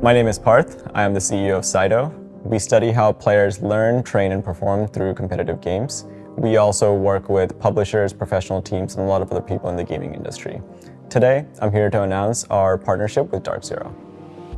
My name is Parth. I am the CEO of SIDO. We study how players learn, train, and perform through competitive games. We also work with publishers, professional teams, and a lot of other people in the gaming industry. Today, I'm here to announce our partnership with DarkZero.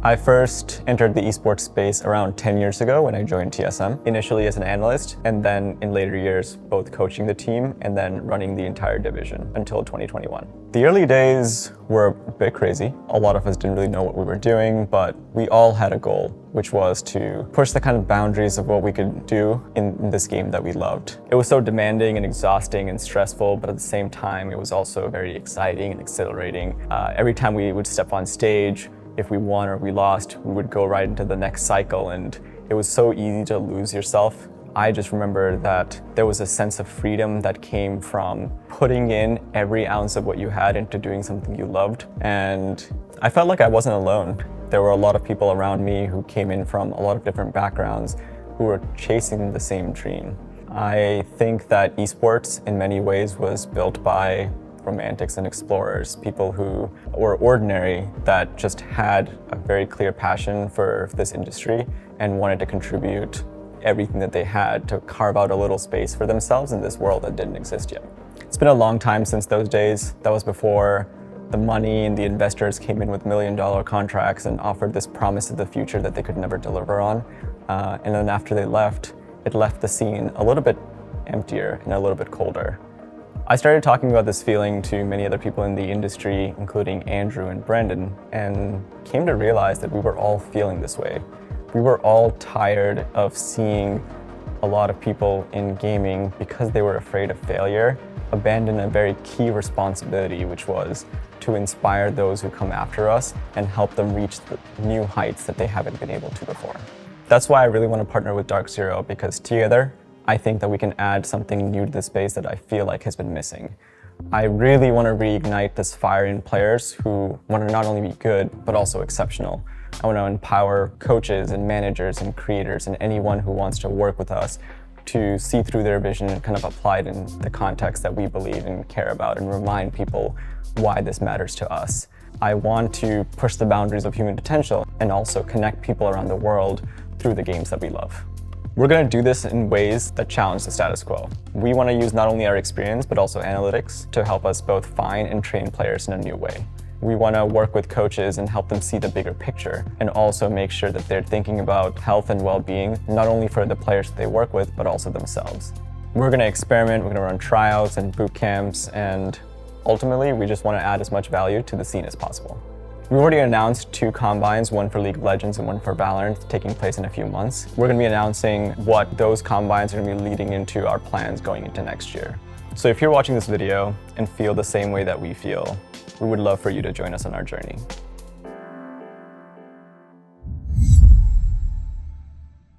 I first entered the esports space around 10 years ago when I joined TSM, initially as an analyst, and then in later years, both coaching the team and then running the entire division until 2021. The early days were a bit crazy. A lot of us didn't really know what we were doing, but we all had a goal, which was to push the kind of boundaries of what we could do in this game that we loved. It was so demanding and exhausting and stressful, but at the same time, it was also very exciting and exhilarating. Every time we would step on stage, if we won or we lost, we would go right into the next cycle, and it was so easy to lose yourself. I just remember that there was a sense of freedom that came from putting in every ounce of what you had into doing something you loved, and I felt like I wasn't alone. There were a lot of people around me who came in from a lot of different backgrounds who were chasing the same dream. I think that esports in many ways was built by romantics and explorers, people who were ordinary that just had a very clear passion for this industry and wanted to contribute everything that they had to carve out a little space for themselves in this world that didn't exist yet. It's been a long time since those days. That was before the money and the investors came in with million-dollar contracts and offered this promise of the future that they could never deliver on. And then after they left, it left the scene a little bit emptier and a little bit colder. I started talking about this feeling to many other people in the industry, including Andrew and Brendan, and came to realize that we were all feeling this way. We were all tired of seeing a lot of people in gaming, because they were afraid of failure, abandon a very key responsibility, which was to inspire those who come after us and help them reach the new heights that they haven't been able to before. That's why I really want to partner with DarkZero, because together, I think that we can add something new to the space that I feel like has been missing. I really want to reignite this fire in players who want to not only be good, but also exceptional. I want to empower coaches and managers and creators and anyone who wants to work with us to see through their vision and kind of apply it in the context that we believe and care about, and remind people why this matters to us. I want to push the boundaries of human potential and also connect people around the world through the games that we love. We're going to do this in ways that challenge the status quo. We want to use not only our experience, but also analytics to help us both find and train players in a new way. We want to work with coaches and help them see the bigger picture, and also make sure that they're thinking about health and well-being, not only for the players that they work with, but also themselves. We're going to experiment, we're going to run trials and boot camps, and ultimately, we just want to add as much value to the scene as possible. We've already announced 2 combines, one for League of Legends and one for Valorant, taking place in a few months. We're going to be announcing what those combines are going to be leading into our plans going into next year. So if you're watching this video and feel the same way that we feel, we would love for you to join us on our journey.